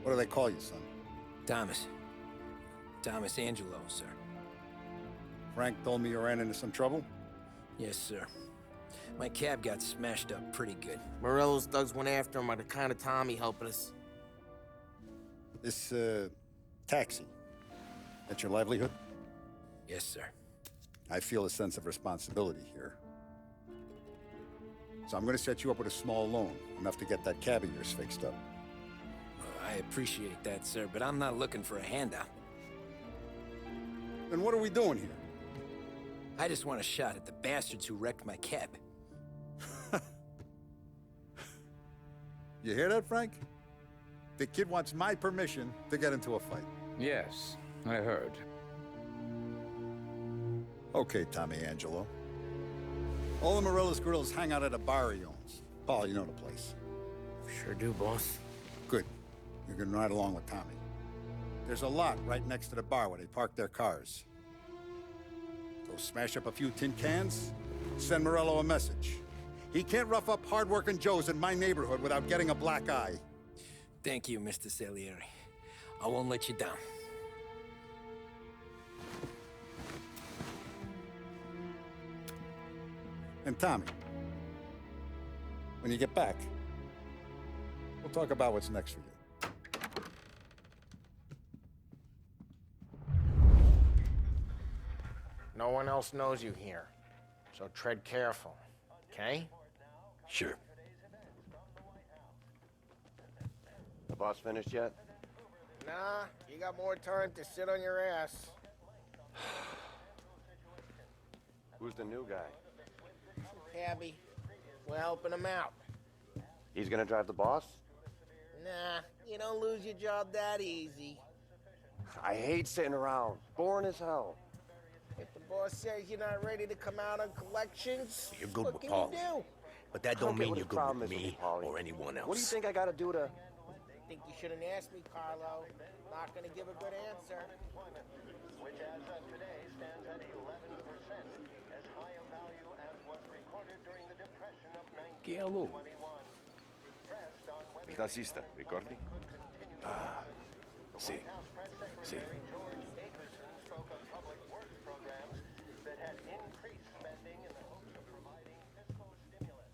What do they call you, son? Thomas. Thomas Angelo, sir. Frank told me you ran into some trouble? Yes, sir. My cab got smashed up pretty good. Morello's thugs went after him by the kind of Tommy helping us. This, taxi. That's your livelihood? Yes, sir. I feel a sense of responsibility here. So I'm gonna set you up with a small loan, enough to get that cab of yours fixed up. I appreciate that, sir, but I'm not looking for a handout. Then what are we doing here? I just want a shot at the bastards who wrecked my cab. You hear that, Frank? The kid wants my permission to get into a fight. Yes, I heard. Okay, Tommy Angelo. All the Morello's girls hang out at a bar he owns. Paul, you know the place. Sure do, boss. Good. You can ride along with Tommy. There's a lot right next to the bar where they park their cars. Go smash up a few tin cans, send Morello a message. He can't rough up hard-working Joes in my neighborhood without getting a black eye. Thank you, Mr. Salieri. I won't let you down. And Tommy, when you get back, we'll talk about what's next for you. No one else knows you here, so tread careful, okay? Sure. The boss finished yet? Nah, you got more time to sit on your ass. Who's the new guy? Cabby, we're helping him out. He's gonna drive the boss? Nah, you don't lose your job that easy. I hate sitting around. Boring as hell. If the boss says you're not ready to come out on collections, You're good what with can Paul. you do? But that I don't get mean what you're the good problem with is me Paulie. or anyone else. What do you think I gotta do to... I think you shouldn't ask me, Carlo. Not gonna give a good answer. Which as of today stands at 11%, as high a value as was recorded during the Depression of ¿Qué habló? 1921. Pressed on whether ¿Estás lista, Ricordi? Sí. Sí. George Akerson spoke of public works programs that had increased spending in the hopes of providing fiscal stimulus.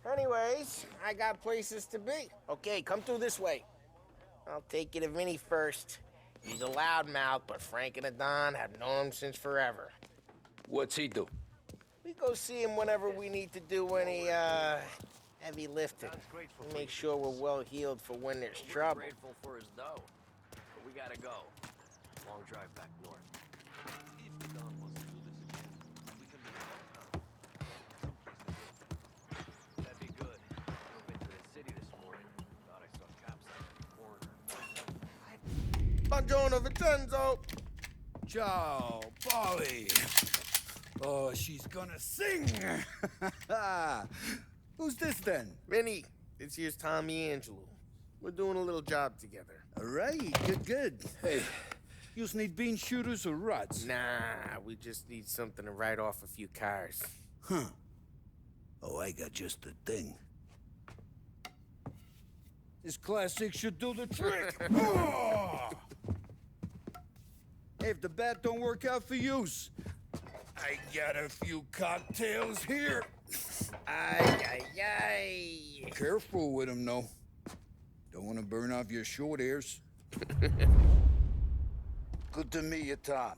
Anyways, I got places to be. Okay, come through this way. I'll take you to Vinny first. He's a loudmouth, but Frank and the Don have known him since forever. What's he do? We go see him whenever we need to do any, heavy lifting. Make sure we're well healed for when there's trouble. Grateful for his dough, but we gotta go. Long drive back north. If the Don wants to do this again, we can be someplace. That'd be good. I've been to the city this morning. Thought I saw cops on the corner. Buongiorno, Vincenzo! Ciao, Polly. Oh, she's gonna sing. Who's this then? Vinny, this here's Tommy Angelo. We're doing a little job together. All right, good. Hey, you need bean shooters or rods? Nah, we just need something to write off a few cars. Huh. Oh, I got just the thing. This classic should do the trick. Oh! Hey, if the bat don't work out for yous, I got a few cocktails here. Ay. Careful with them, though. Don't want to burn off your short hairs. Good to meet you, Tom.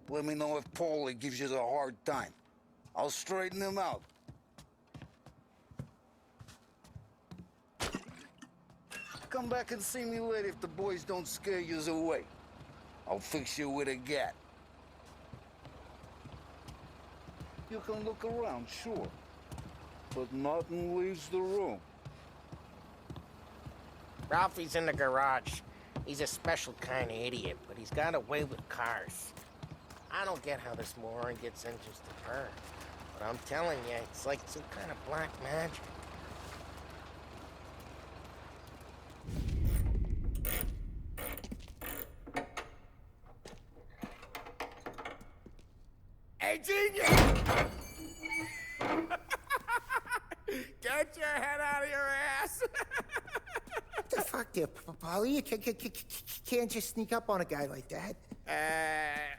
Let me know if Paulie gives you the hard time. I'll straighten him out. Come back and see me later if the boys don't scare yous away. I'll fix you with a gat. You can look around, sure. But nothing leaves the room. Ralphie's in the garage. He's a special kind of idiot, but he's got a way with cars. I don't get how this moron gets engines to burn. But I'm telling you, it's like some kind of black magic. Hey, genius! Get your head out of your ass! What the fuck there, Polly. You can't just sneak up on a guy like that.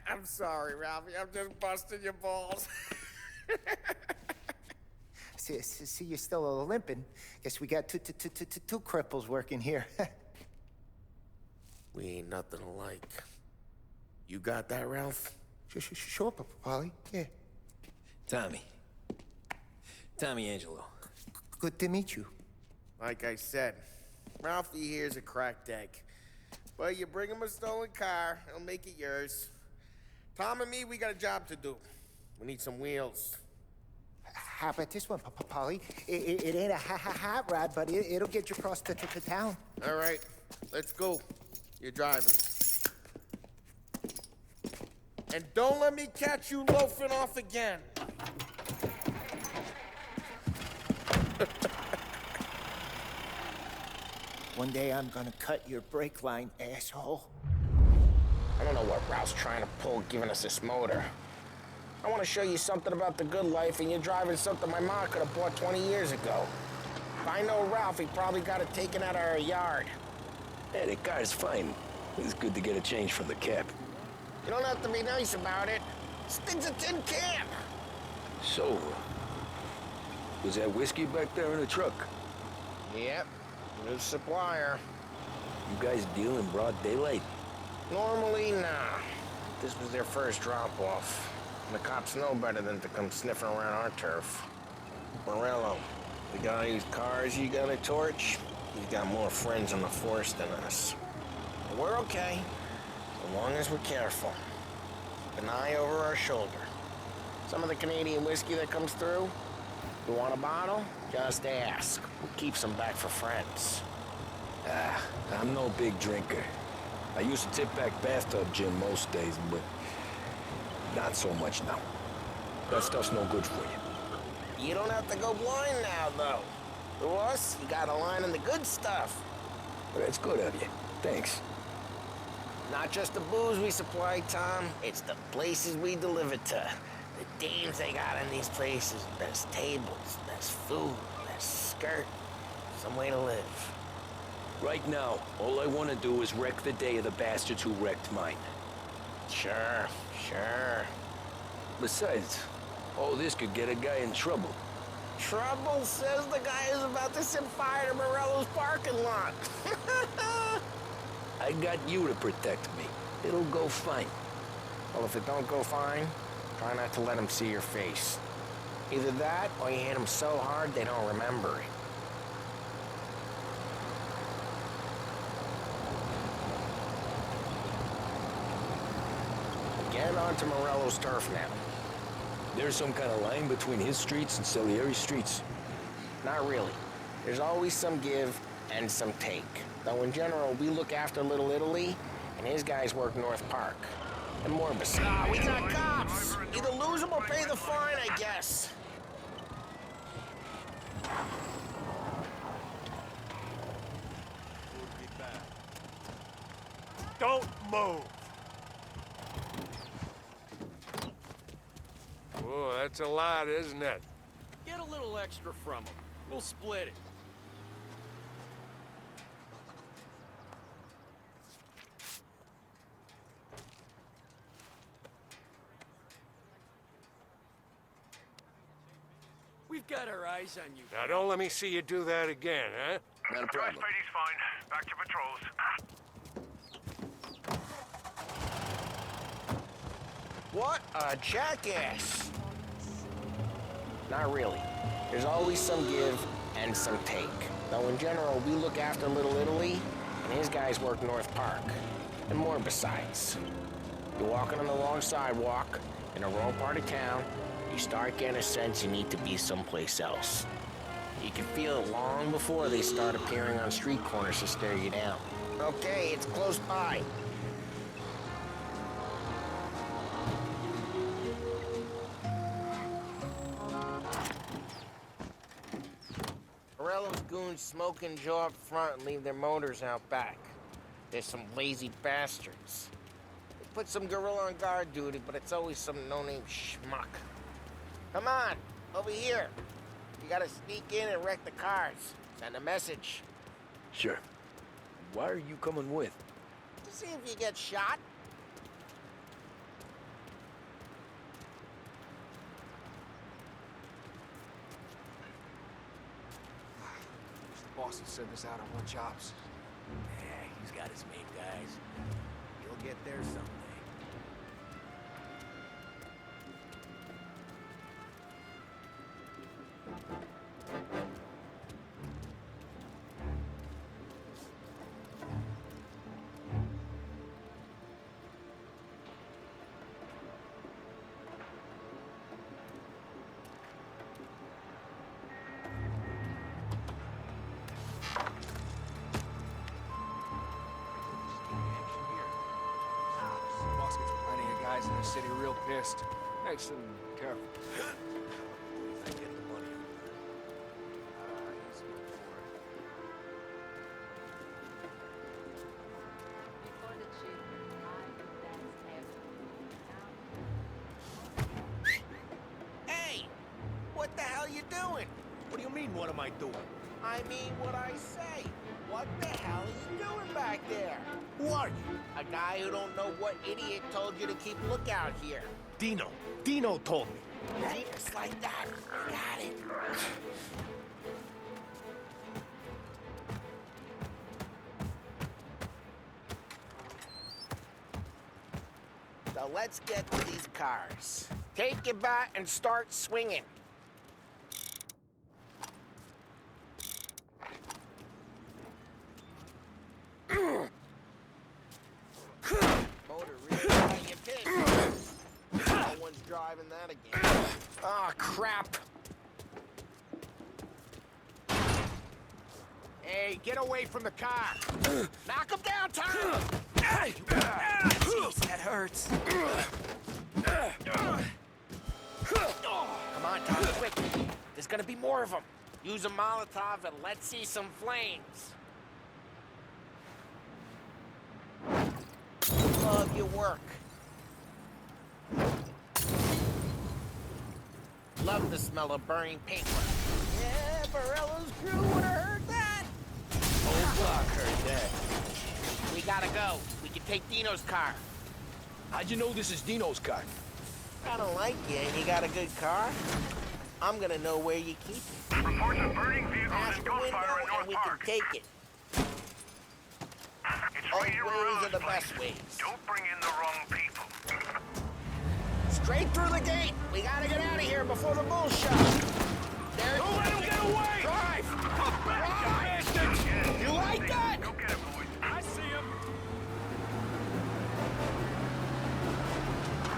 I'm sorry, Ralphie. I'm just busting your balls. See, you're still limping. Guess we got two cripples working here. We ain't nothing alike. You got that, Ralph? Sure, Polly. Yeah. Tommy Angelo. Good to meet you. Like I said, Ralphie here's a cracked egg. But you bring him a stolen car, he'll make it yours. Tom and me, we got a job to do. We need some wheels. How about this one, Polly? It ain't a hot rod, but it'll get you across to town. All right, let's go. You're driving. And don't let me catch you loafing off again. One day I'm gonna cut your brake line, asshole. I don't know what Ralph's trying to pull giving us this motor. I want to show you something about the good life, and you're driving something my mom could have bought 20 years ago. If I know Ralph, he probably got it taken out of our yard. Hey, the car's fine. It's good to get a change from the cab. You don't have to be nice about it. Sting's a tin can. So, was that whiskey back there in the truck? Yep, new supplier. You guys deal in broad daylight? Normally, nah. This was their first drop-off. And the cops know better than to come sniffing around our turf. Morello, the guy whose cars you got a torch, he's got more friends on the force than us. But we're okay, as long as we're careful. An eye over our shoulder. Some of the Canadian whiskey that comes through, you want a bottle? Just ask. Who keeps them back for friends? I'm no big drinker. I used to tip back bathtub gin most days, but not so much now. That stuff's no good for you. You don't have to go blind now, though. To us, you got a line on the good stuff. Well, that's good of you. Thanks. Not just the booze we supply, Tom. It's the places we deliver to. The dames they got in these places. Best tables, best food, best skirt. Some way to live. Right now, all I want to do is wreck the day of the bastards who wrecked mine. Sure. Besides, all this could get a guy in trouble. Trouble says the guy is about to set fire to Morello's parking lot. I got you to protect me. It'll go fine. Well, if it don't go fine, try not to let them see your face. Either that, or you hit them so hard they don't remember it. Get onto Morello's turf now. There's some kind of line between his streets and Salieri's streets. Not really. There's always some give and some take. Though in general, we look after Little Italy, and his guys work North Park. And more besides. We got cops! Either lose them or pay the fine, I guess. Don't move. Oh, that's a lot, isn't it? Get a little extra from him. We'll split it. We've got our eyes on you. Now, don't let me see you do that again, huh? Not a problem. Spidey's fine. Back to patrols. What a jackass! Not really. There's always some give and some take. Though in general, we look after Little Italy, and his guys work North Park. And more besides. You're walking on the wrong sidewalk, in the wrong part of town, you start getting a sense you need to be someplace else. You can feel it long before they start appearing on street corners to stare you down. Okay, it's close by. Morello's goons smoke and jaw up front and leave their motors out back. There's some lazy bastards. They put some gorilla on guard duty, but it's always some no-name schmuck. Come on, over here. You gotta sneak in and wreck the cars. Send a message. Sure. Why are you coming with? To see if you get shot. The boss has sent us out on one jobs. Yeah, he's got his main guys. You'll get there someday. Boss gets plenty of guys in the city real pissed. Makes them careful. I get the money. He's good for it. Before the chief, Hey! What the hell you doing? What do you mean, what am I doing? I mean what I say. What the hell are you doing back there? Who are you? A guy who don't know what idiot told you to keep lookout here. Dino. Dino told me. Just like that. I got it. So let's get to these cars. Take your bat and start swinging. Motor really got you pissed. No one's driving that again. Oh, crap. Hey, get away from the car! Knock him down, Tom! Jeez, that hurts. Come on, Tom, quick. There's gonna be more of them. Use a Molotov and let's see some flames. Love your work. Love the smell of burning paintwork. Yeah, Barella's crew would have heard that. Whole block heard that. We gotta go. We can take Dino's car. How'd you know this is Dino's car? I don't like you and you got a good car. I'm gonna know where you keep it. Reports of burning vehicles Ask and the window gunfire in and North we Park. can take it. It's Both Radio ways Morello's are the place. best ways. Don't bring in the wrong people. Straight through the gate. We gotta get out of here before the bulls show. There. Don't let him get away! Drive! Bastards! You like that? Go get him, boys. I see him.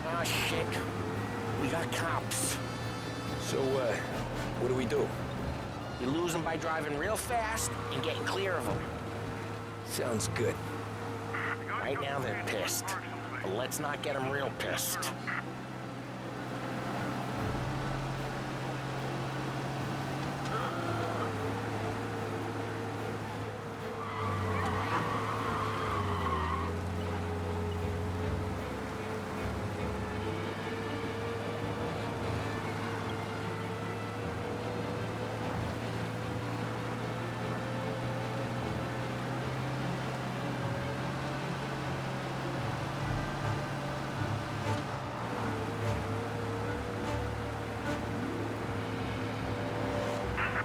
Oh, shit. We got cops. So, what do we do? You lose them by driving real fast and getting clear of them. Sounds good. Right now they're pissed. But let's not get them real pissed.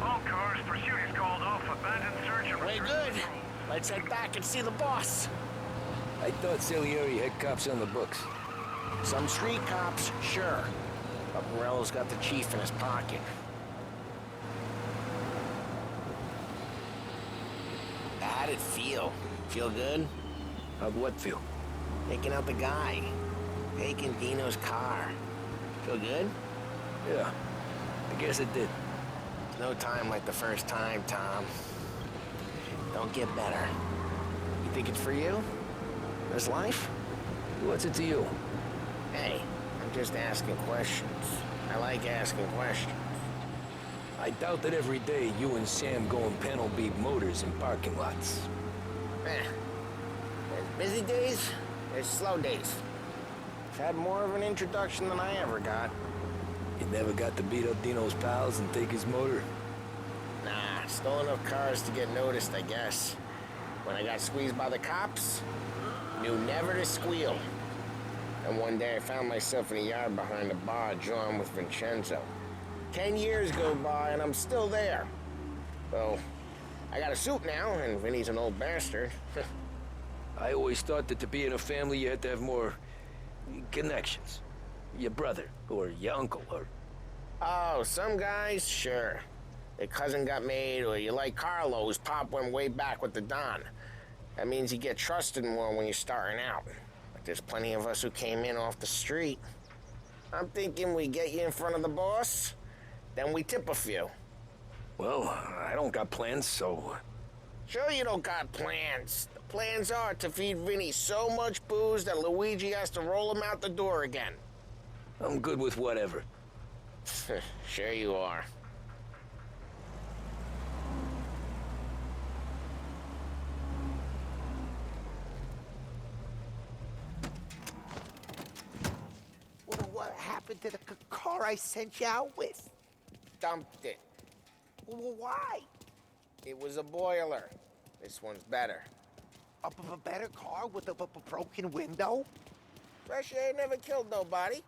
All cars, pursuit is called off. Abandoned search and Very good. Let's head back and see the boss. I thought Salieri had cops on the books. Some street cops, sure. But Morello's got the chief in his pocket. How'd it feel? Feel good? How'd what feel? Taking out the guy. Taking Dino's car. Feel good? Yeah, I guess it did. No time like the first time, Tom. Don't get better. You think it's for you? This life? What's it to you? Hey, I'm just asking questions. I like asking questions. I doubt that every day you and Sam go and panel beat motors in parking lots. There's busy days, there's slow days. I've had more of an introduction than I ever got. You never got to beat up Dino's pals and take his motor? Nah, stole enough cars to get noticed, I guess. When I got squeezed by the cops, knew never to squeal. And one day I found myself in a yard behind a bar drawing with Vincenzo. 10 years go by and I'm still there. Well, I got a suit now, and Vinny's an old bastard. I always thought that to be in a family you had to have more connections. Your brother, or your uncle, or... Oh, some guys, sure. Their cousin got made, or you like Carlo's pop went way back with the Don. That means you get trusted more when you're starting out. But there's plenty of us who came in off the street. I'm thinking we get you in front of the boss, then we tip a few. Well, I don't got plans, so... Sure you don't got plans. The plans are to feed Vinny so much booze that Luigi has to roll him out the door again. I'm good with whatever. Sure you are. What happened to the car I sent you out with? Dumped it. Why? It was a boiler. This one's better. A better car with a broken window? Fresh air never killed nobody.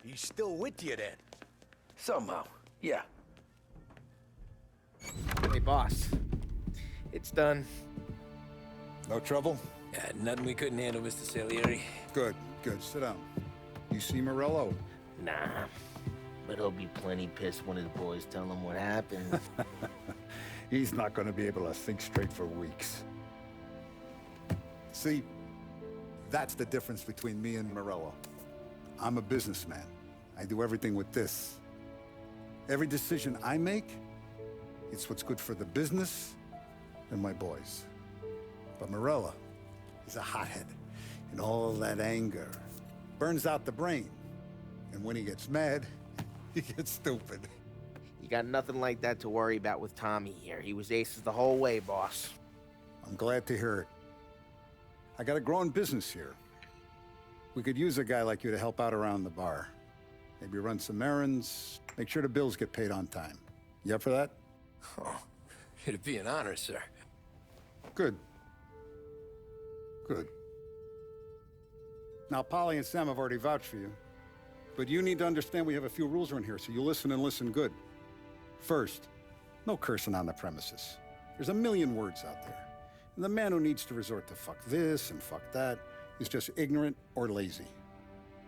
He's still with you then? Somehow, yeah. Hey, boss. It's done. No trouble? Yeah, nothing we couldn't handle, Mr. Salieri. Good, good. Sit down. You see Morello? Nah. But he'll be plenty pissed when his boys tell him what happened. He's not going to be able to think straight for weeks. See, that's the difference between me and Morello. I'm a businessman. I do everything with this. Every decision I make, it's what's good for the business and my boys. But Morello, he's a hothead, and all that anger burns out the brain. And when he gets mad, he gets stupid. You got nothing like that to worry about with Tommy here. He was aces the whole way, boss. I'm glad to hear it. I got a growing business here. We could use a guy like you to help out around the bar. Maybe run some errands, make sure the bills get paid on time. You up for that? Oh, it'd be an honor, sir. Good. Good. Now, Polly and Sam have already vouched for you. But you need to understand we have a few rules around here, so you listen and listen good. First, no cursing on the premises. There's a million words out there. And the man who needs to resort to fuck this and fuck that is just ignorant or lazy.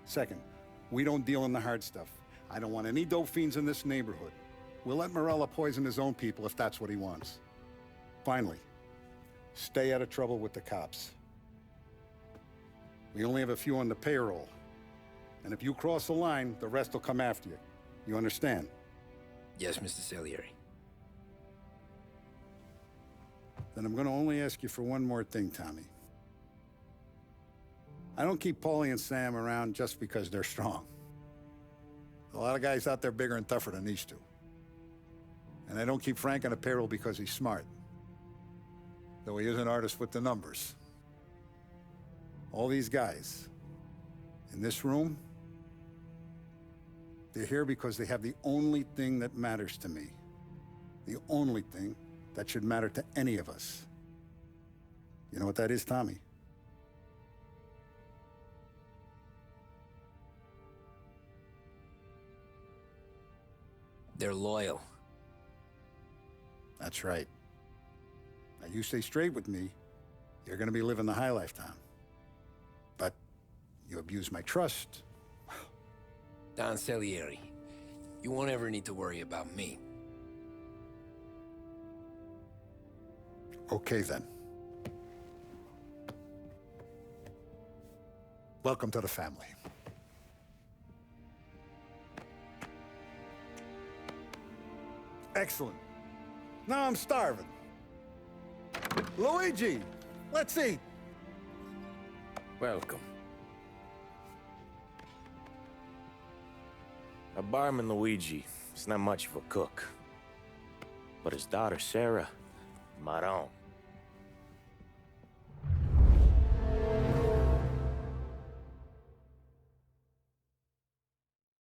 Second, we don't deal in the hard stuff. I don't want any dope fiends in this neighborhood. We'll let Morella poison his own people if that's what he wants. Finally, stay out of trouble with the cops. We only have a few on the payroll. And if you cross the line, the rest will come after you. You understand? Yes, Mr. Salieri. Then I'm gonna only ask you for one more thing, Tommy. I don't keep Paulie and Sam around just because they're strong. A lot of guys out there bigger and tougher than these two. And I don't keep Frank on the payroll because he's smart. Though he is an artist with the numbers. All these guys in this room, they're here because they have the only thing that matters to me. The only thing that should matter to any of us. You know what that is, Tommy? They're loyal. That's right. Now, you stay straight with me, you're gonna be living the high life, Tom. But you abuse my trust. Don Salieri, you won't ever need to worry about me. Okay, then. Welcome to the family. Excellent. Now I'm starving. Luigi, let's eat. Welcome. Our barman Luigi is not much of a cook. But his daughter Sarah, Maron.